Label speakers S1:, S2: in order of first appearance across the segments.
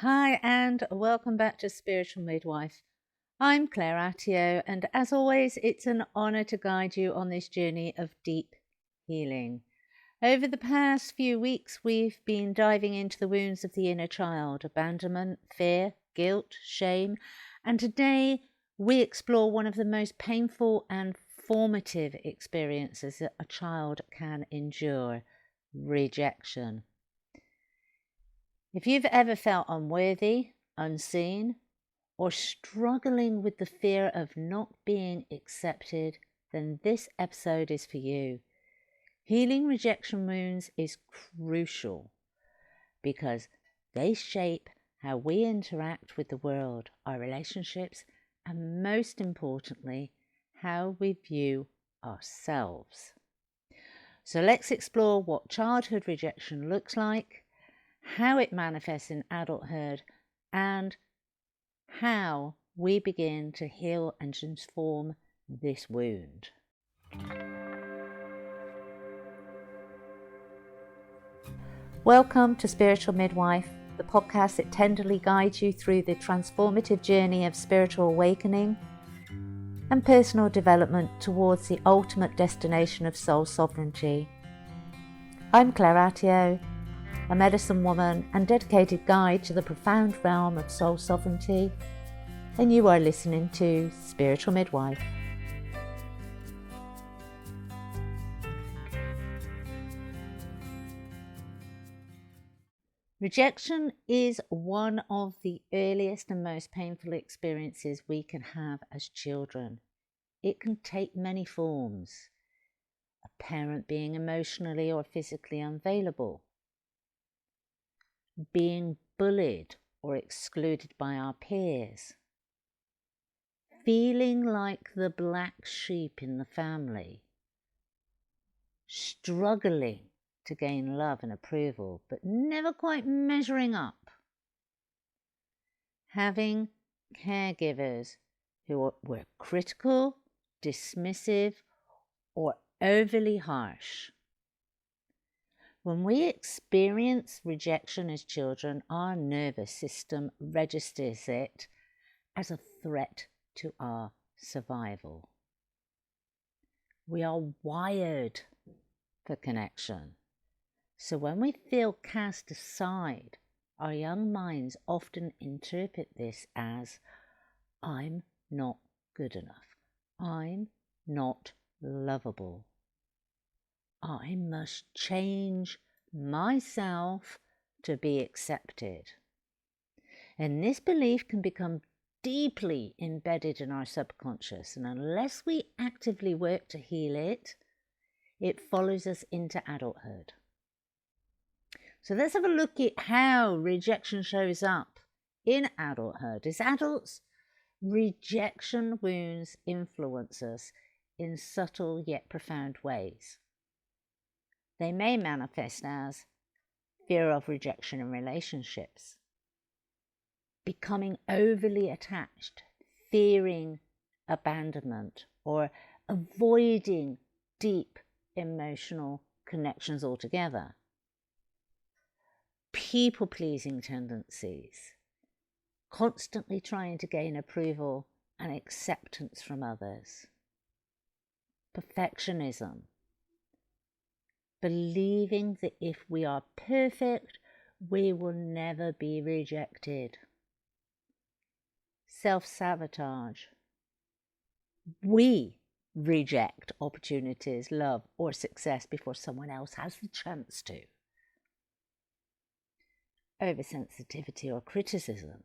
S1: Hi and welcome back to Spiritual Midwife. I'm Claire Attio, and as always, it's an honour to guide you on this journey of deep healing. Over the past few weeks, we've been diving into the wounds of the inner child, abandonment, fear, guilt, shame, and today we explore one of the most painful and formative experiences that a child can endure: rejection. If you've ever felt unworthy, unseen, or struggling with the fear of not being accepted, then this episode is for you. Healing rejection wounds is crucial because they shape how we interact with the world, our relationships, and most importantly, how we view ourselves. So let's explore what childhood rejection looks like, how it manifests in adulthood, and how we begin to heal and transform this wound. Welcome to Spiritual Midwife, the podcast that tenderly guides you through the transformative journey of spiritual awakening and personal development towards the ultimate destination of soul sovereignty. I'm Claire Attio, a medicine woman and dedicated guide to the profound realm of soul sovereignty, and you are listening to Spiritual Midwife. Rejection is one of the earliest and most painful experiences we can have as children. It can take many forms: a parent being emotionally or physically unavailable, being bullied or excluded by our peers, feeling like the black sheep in the family, struggling to gain love and approval, but never quite measuring up, having caregivers who were critical, dismissive, or overly harsh. When we experience rejection as children, our nervous system registers it as a threat to our survival. We are wired for connection. So when we feel cast aside, our young minds often interpret this as, I'm not good enough. I'm not lovable. I must change myself to be accepted. And this belief can become deeply embedded in our subconscious, and unless we actively work to heal it, it follows us into adulthood. So let's have a look at how rejection shows up in adulthood. As adults, rejection wounds influence us in subtle yet profound ways. They may manifest as fear of rejection in relationships, becoming overly attached, fearing abandonment, or avoiding deep emotional connections altogether. People-pleasing tendencies, constantly trying to gain approval and acceptance from others. Perfectionism, believing that if we are perfect, we will never be rejected. Self-sabotage. We reject opportunities, love, or success before someone else has the chance to. Oversensitivity or criticism,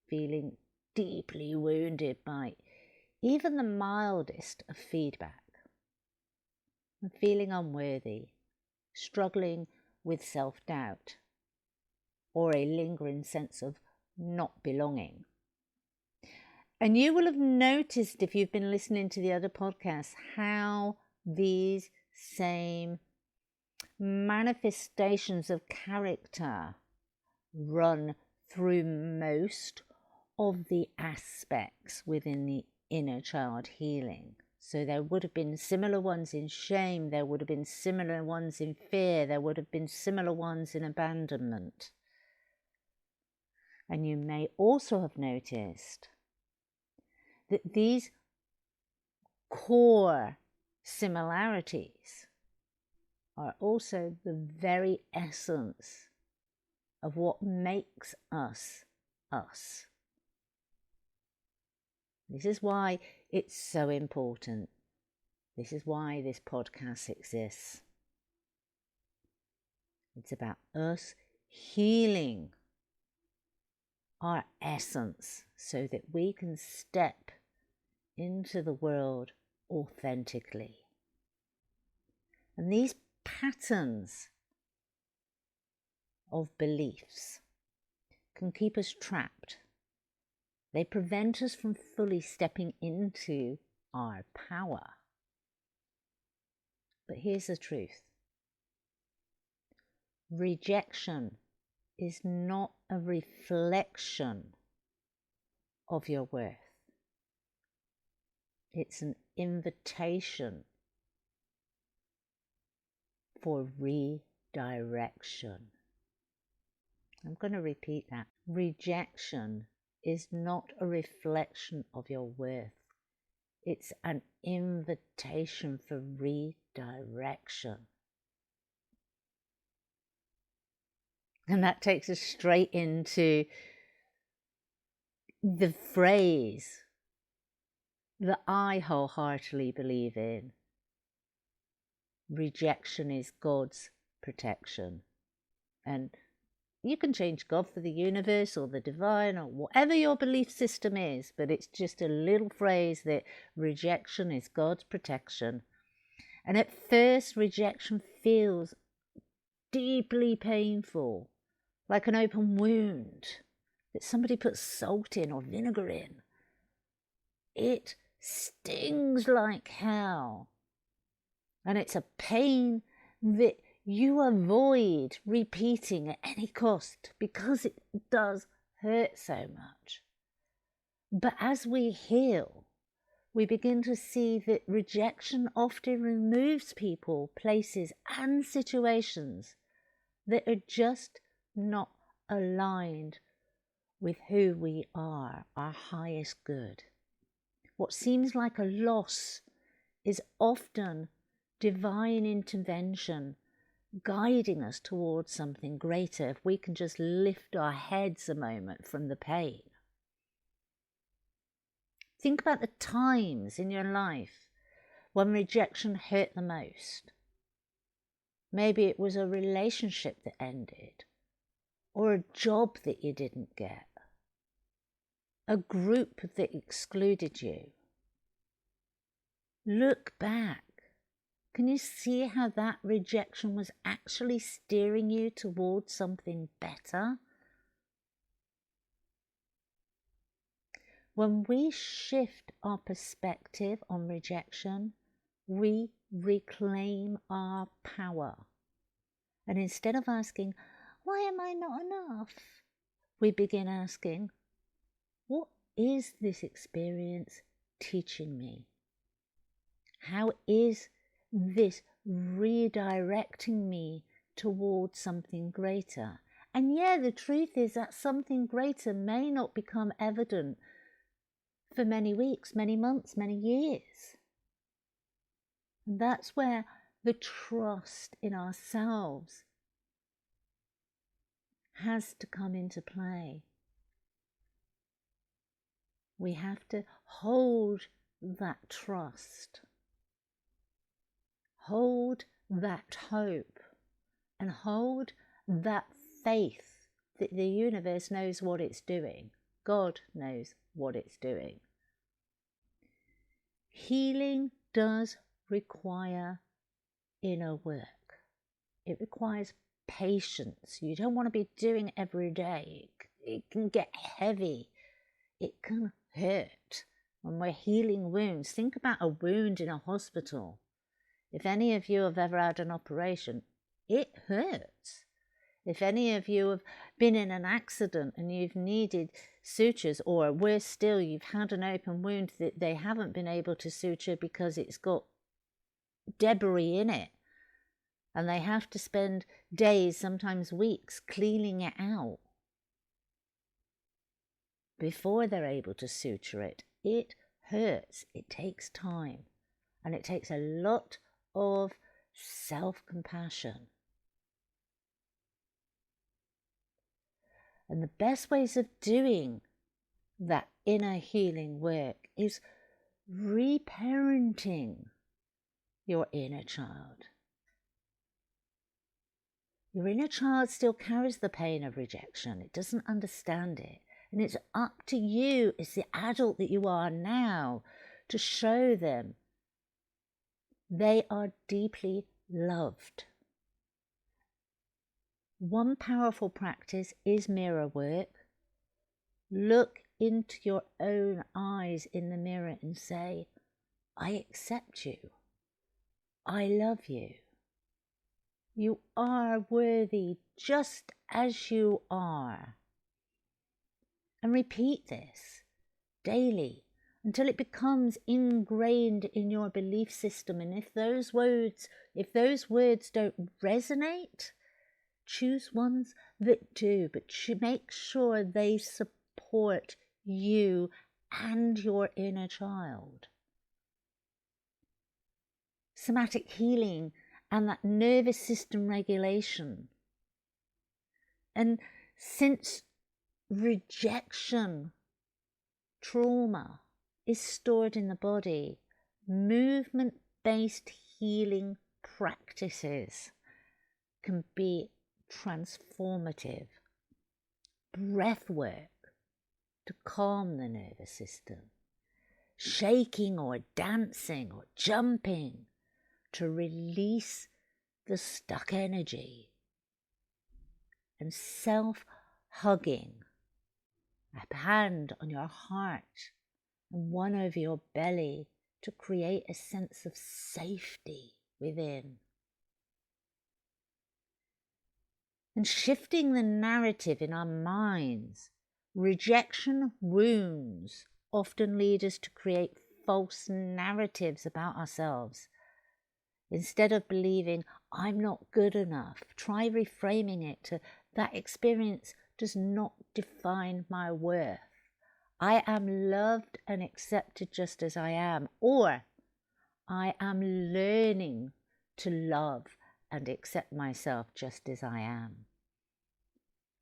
S1: feeling deeply wounded by even the mildest of feedback, and feeling unworthy, struggling with self-doubt, or a lingering sense of not belonging. And you will have noticed, if you've been listening to the other podcasts, how these same manifestations of character run through most of the aspects within the inner child healing. So there would have been similar ones in shame, there would have been similar ones in fear, there would have been similar ones in abandonment. And you may also have noticed that these core similarities are also the very essence of what makes us us. This is why it's so important. This is why this podcast exists. It's about us healing our essence so that we can step into the world authentically. And these patterns of beliefs can keep us trapped. They prevent us from fully stepping into our power. But here's the truth. Rejection is not a reflection of your worth. It's an invitation for redirection. I'm going to repeat that. Rejection is not a reflection of your worth. It's an invitation for redirection. And that takes us straight into the phrase that I wholeheartedly believe in. Rejection is God's protection. And you can change God for the universe or the divine or whatever your belief system is, but it's just a little phrase that rejection is God's protection. And at first, rejection feels deeply painful, like an open wound that somebody puts salt in or vinegar in. It stings like hell. And it's a pain that you avoid repeating at any cost because it does hurt so much. But as we heal, we begin to see that rejection often removes people, places, and situations that are just not aligned with who we are, our highest good. What seems like a loss is often divine intervention guiding us towards something greater if we can just lift our heads a moment from the pain. Think about the times in your life when rejection hurt the most. Maybe it was a relationship that ended, or a job that you didn't get, a group that excluded you. Look back. Can you see how that rejection was actually steering you towards something better? When we shift our perspective on rejection, we reclaim our power. And instead of asking, why am I not enough? We begin asking, what is this experience teaching me? How is this redirecting me towards something greater? And yeah, the truth is that something greater may not become evident for many weeks, many months, many years. And that's where the trust in ourselves has to come into play. We have to hold that trust, hold that hope, and hold that faith that the universe knows what it's doing. God knows what it's doing. Healing does require inner work. It requires patience. You don't want to be doing it every day. It can get heavy. It can hurt. When we're healing wounds, think about a wound in a hospital. If any of you have ever had an operation, it hurts. If any of you have been in an accident and you've needed sutures, or worse still, you've had an open wound that they haven't been able to suture because it's got debris in it, and they have to spend days, sometimes weeks, cleaning it out. before they're able to suture it. It hurts, it takes time, and it takes a lot of self-compassion. And the best ways of doing that inner healing work is reparenting your inner child. Your inner child still carries the pain of rejection. It doesn't understand it. And it's up to you, as the adult that you are now, to show them they are deeply loved. One powerful practice is mirror work. Look into your own eyes in the mirror and say, I accept you. I love you. You are worthy just as you are. And repeat this daily until it becomes ingrained in your belief system. And if those words don't resonate, choose ones that do, but make sure they support you and your inner child. Somatic healing and that nervous system regulation. And since rejection, trauma is stored in the body, movement-based healing practices can be transformative. Breath work to calm the nervous system, shaking or dancing or jumping to release the stuck energy, and self-hugging, a hand on your heart and one over your belly to create a sense of safety within. And shifting the narrative in our minds. Rejection wounds often lead us to create false narratives about ourselves. Instead of believing, I'm not good enough, try reframing it to, that experience does not define my worth. I am loved and accepted just as I am, or I am learning to love and accept myself just as I am.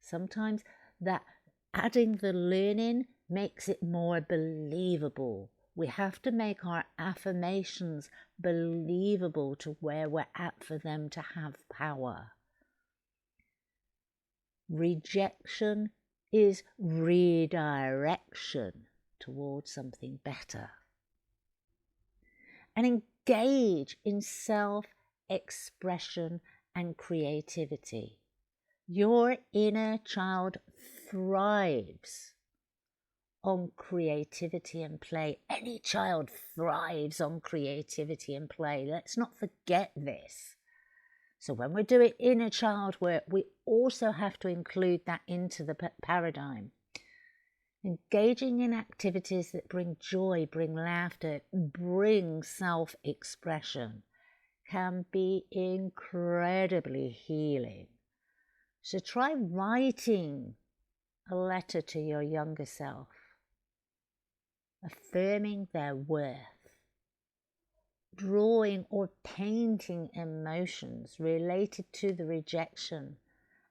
S1: Sometimes that adding the learning makes it more believable. We have to make our affirmations believable to where we're at for them to have power. Rejection is redirection towards something better. And engage in self-expression and creativity. Your inner child thrives on creativity and play. Any child thrives on creativity and play. Let's not forget this. So when we're doing inner child work, we also have to include that into the paradigm. Engaging in activities that bring joy, bring laughter, bring self-expression can be incredibly healing. So try writing a letter to your younger self, affirming their worth, drawing or painting emotions related to the rejection,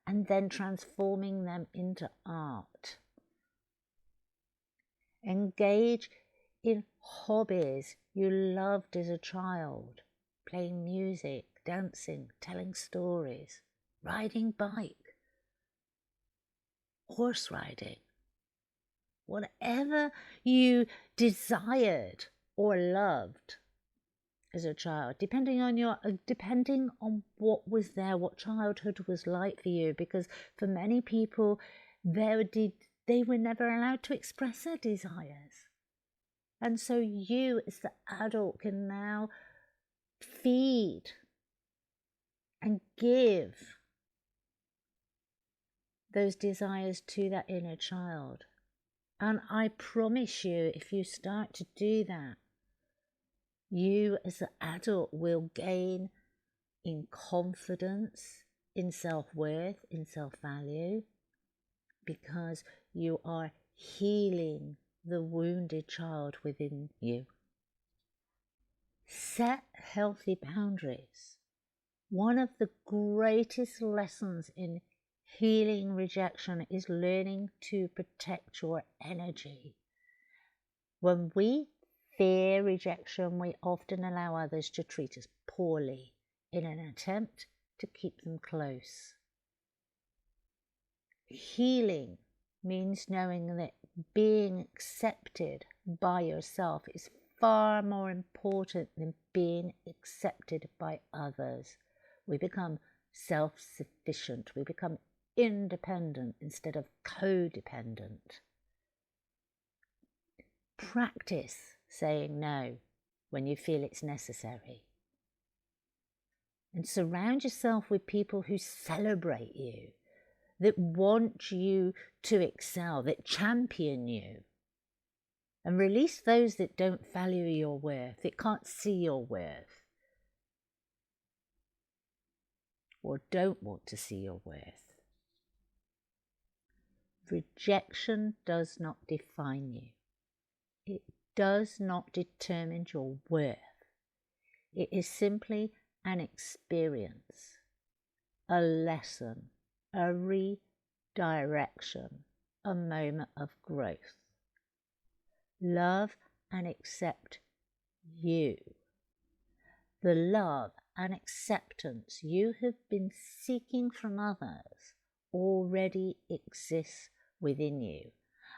S1: and then transforming them into art. Engage in hobbies you loved as a child, playing music, dancing, telling stories, riding bike, horse riding. Whatever you desired or loved as a child, depending on what was there, what childhood was like for you, because for many people they were never allowed to express their desires. And so you as the adult can now feed and give those desires to that inner child. And I promise you, if you start to do that, you as an adult will gain in confidence, in self-worth, in self-value, because you are healing the wounded child within you. Set healthy boundaries. One of the greatest lessons in healing rejection is learning to protect your energy. When we fear rejection, we often allow others to treat us poorly in an attempt to keep them close. Healing means knowing that being accepted by yourself is far more important than being accepted by others. We become self-sufficient. We become independent instead of codependent. Practice saying no when you feel it's necessary. And surround yourself with people who celebrate you, that want you to excel, that champion you. And release those that don't value your worth, that can't see your worth, or don't want to see your worth. Rejection does not define you. It does not determine your worth. It is simply an experience, a lesson, a redirection, a moment of growth. Love and accept you. The love and acceptance you have been seeking from others already exists within you.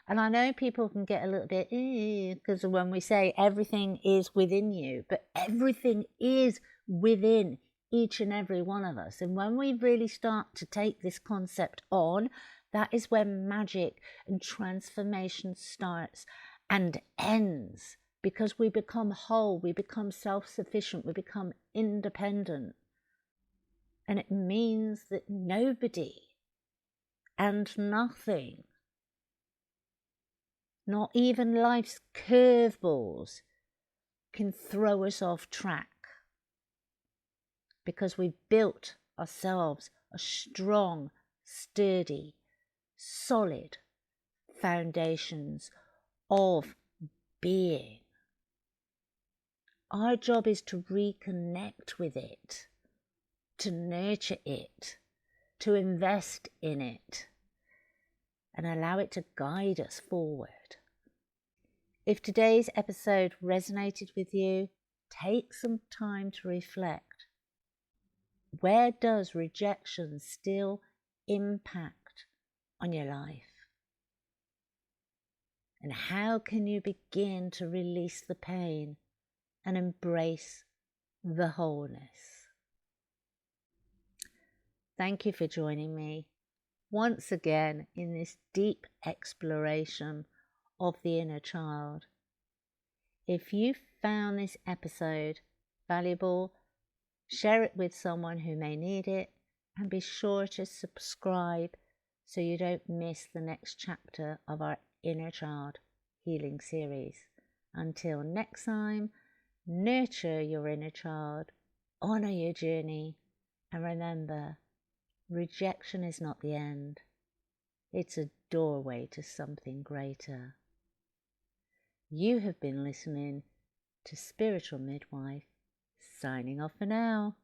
S1: And I know people can get a little bit, because when we say everything is within you, but everything is within each and every one of us. And when we really start to take this concept on, that is when magic and transformation starts and ends, because we become whole, we become self-sufficient, we become independent. And it means that nobody and nothing, not even life's curveballs, can throw us off track, because we've built ourselves a strong, sturdy, solid foundations of being. Our job is to reconnect with it, to nurture it, to invest in it, and allow it to guide us forward. If today's episode resonated with you, take some time to reflect. Where does rejection still impact on your life? And how can you begin to release the pain and embrace the wholeness? Thank you for joining me once again in this deep exploration of the inner child. If you found this episode valuable, share it with someone who may need it, and be sure to subscribe so you don't miss the next chapter of our Inner Child healing series. Until next time, nurture your inner child, honour your journey, and remember, rejection is not the end. It's a doorway to something greater. You have been listening to Spiritual Midwife, signing off for now.